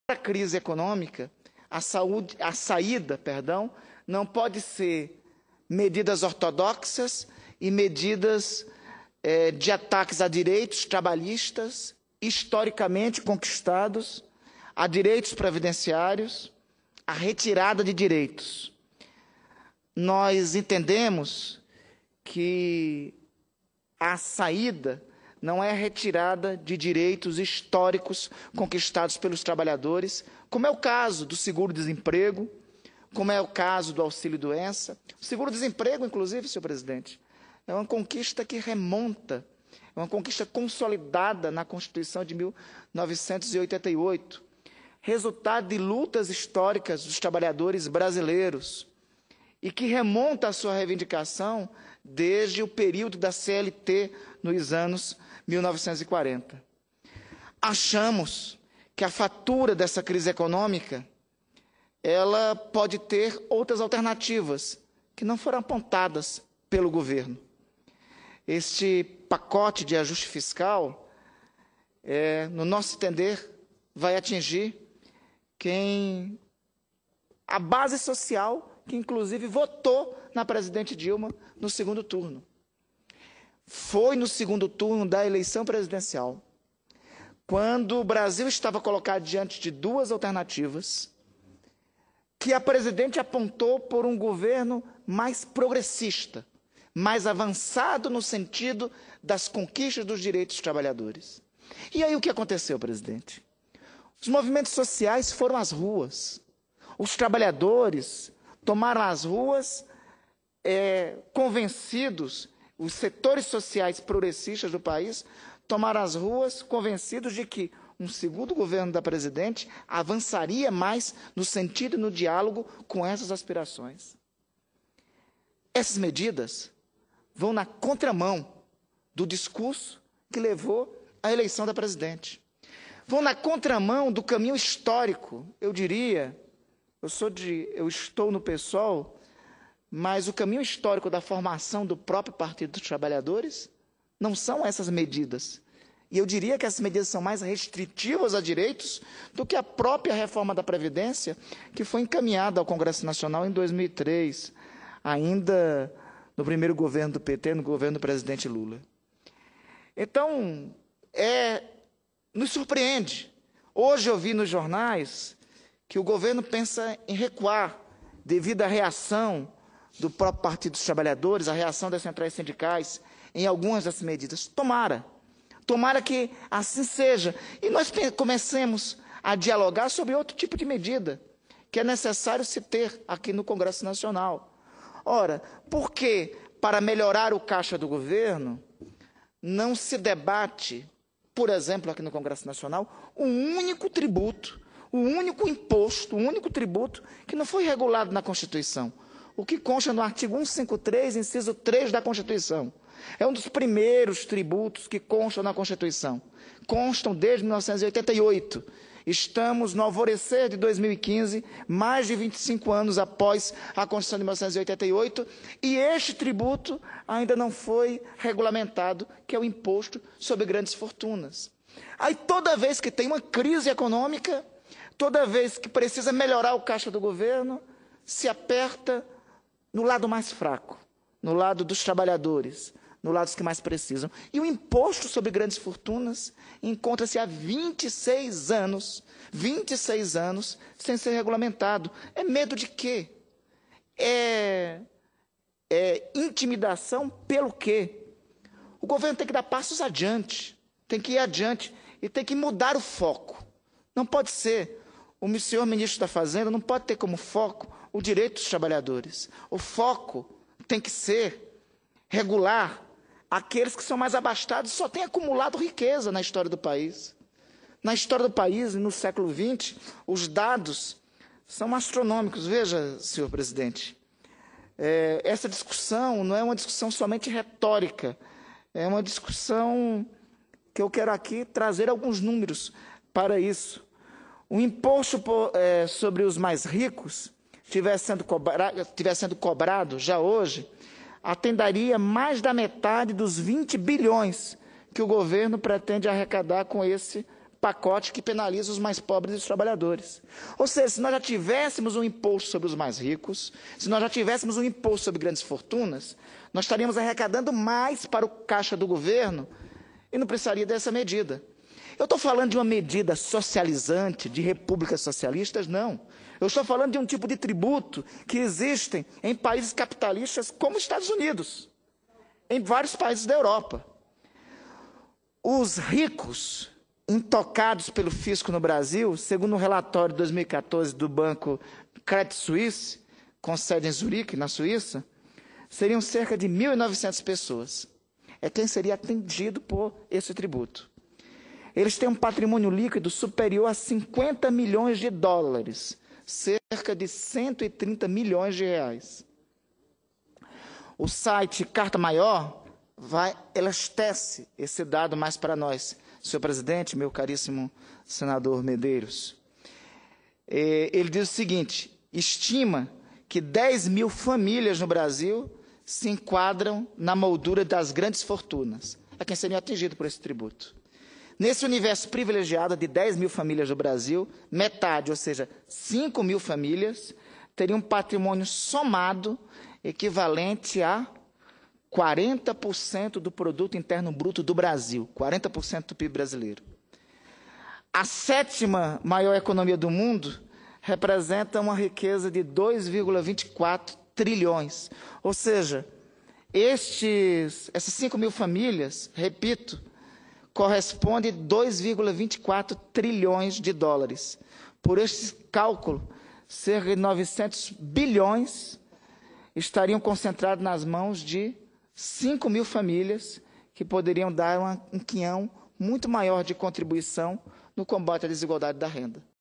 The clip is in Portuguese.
a crise econômica, a saída, não pode ser medidas ortodoxas e medidas de ataques a direitos trabalhistas historicamente conquistados, a direitos previdenciários, a retirada de direitos. Nós entendemos que a saída não é a retirada de direitos históricos conquistados pelos trabalhadores, como é o caso do seguro-desemprego, como é o caso do auxílio-doença. O seguro-desemprego, inclusive, senhor presidente, é uma conquista que remonta, é uma conquista consolidada na Constituição de 1988, resultado de lutas históricas dos trabalhadores brasileiros e que remonta a sua reivindicação desde o período da CLT nos anos 1940. Achamos que a fatura dessa crise econômica ela pode ter outras alternativas que não foram apontadas pelo governo. Este pacote de ajuste fiscal, no nosso entender, vai atingir a base social que, inclusive, votou na presidente Dilma no segundo turno. Foi no segundo turno da eleição presidencial, quando o Brasil estava colocado diante de duas alternativas, que a presidente apontou por um governo mais progressista, mais avançado no sentido das conquistas dos direitos dos trabalhadores. E aí o que aconteceu, presidente? Os movimentos sociais foram às ruas. Os trabalhadores tomaram as ruas convencidos, os setores sociais progressistas do país tomaram as ruas convencidos de que um segundo governo da presidente avançaria mais no sentido e no diálogo com essas aspirações. Essas medidas vão na contramão do discurso que levou à eleição da presidente. Vão na contramão do caminho histórico, eu diria, eu estou no PSOL, mas o caminho histórico da formação do próprio Partido dos Trabalhadores não são essas medidas. E eu diria que essas medidas são mais restritivas a direitos do que a própria reforma da Previdência, que foi encaminhada ao Congresso Nacional em 2003, ainda no primeiro governo do PT, no governo do presidente Lula. Então, nos surpreende. Hoje eu vi nos jornais que o governo pensa em recuar devido à reação do próprio Partido dos Trabalhadores, a reação das centrais sindicais em algumas dessas medidas. Tomara que assim seja. E nós comecemos a dialogar sobre outro tipo de medida que é necessário se ter aqui no Congresso Nacional. Ora, por que, para melhorar o caixa do governo, não se debate, por exemplo, aqui no Congresso Nacional, um único tributo, um único imposto, um único tributo que não foi regulado na Constituição? O que consta no artigo 153, inciso 3 da Constituição. É um dos primeiros tributos que constam na Constituição. Constam desde 1988. Estamos no alvorecer de 2015, mais de 25 anos após a Constituição de 1988, e este tributo ainda não foi regulamentado, que é o imposto sobre grandes fortunas. Aí toda vez que tem uma crise econômica, toda vez que precisa melhorar o caixa do governo, se aperta no lado mais fraco, no lado dos trabalhadores, no lado dos que mais precisam. E o imposto sobre grandes fortunas encontra-se há 26 anos sem ser regulamentado. É medo de quê? É intimidação pelo quê? O governo tem que dar passos adiante, tem que ir adiante e tem que mudar o foco. Não pode ser, o senhor ministro da Fazenda não pode ter como foco o direito dos trabalhadores. O foco tem que ser regular aqueles que são mais abastados e só têm acumulado riqueza na história do país. Na história do país, no século XX, os dados são astronômicos. Veja, senhor presidente, essa discussão não é uma discussão somente retórica, é uma discussão que eu quero aqui trazer alguns números para isso. O imposto sobre os mais ricos estiver sendo cobrado já hoje, atenderia mais da metade dos 20 bilhões que o governo pretende arrecadar com esse pacote que penaliza os mais pobres e os trabalhadores. Ou seja, se nós já tivéssemos um imposto sobre os mais ricos, se nós já tivéssemos um imposto sobre grandes fortunas, nós estaríamos arrecadando mais para o caixa do governo e não precisaria dessa medida. Eu estou falando de uma medida socializante, de repúblicas socialistas? Não. Eu estou falando de um tipo de tributo que existem em países capitalistas como os Estados Unidos, em vários países da Europa. Os ricos, intocados pelo fisco no Brasil, segundo um relatório de 2014 do banco Credit Suisse, com sede em Zurique, na Suíça, seriam cerca de 1.900 pessoas. É quem seria atendido por esse tributo. Eles têm um patrimônio líquido superior a 50 milhões de dólares, cerca de 130 milhões de reais. O site Carta Maior elastece esse dado mais para nós, senhor presidente, meu caríssimo senador Medeiros. Ele diz o seguinte: estima que 10 mil famílias no Brasil se enquadram na moldura das grandes fortunas, a quem seriam atingidos por esse tributo. Nesse universo privilegiado de 10 mil famílias do Brasil, metade, ou seja, 5 mil famílias, teriam um patrimônio somado equivalente a 40% do produto interno bruto do Brasil, 40% do PIB brasileiro. A 7ª maior economia do mundo representa uma riqueza de 2,24 trilhões. Ou seja, essas 5 mil famílias, repito, corresponde a 2,24 trilhões de dólares. Por este cálculo, cerca de 900 bilhões estariam concentrados nas mãos de 5 mil famílias que poderiam dar um quinhão muito maior de contribuição no combate à desigualdade da renda.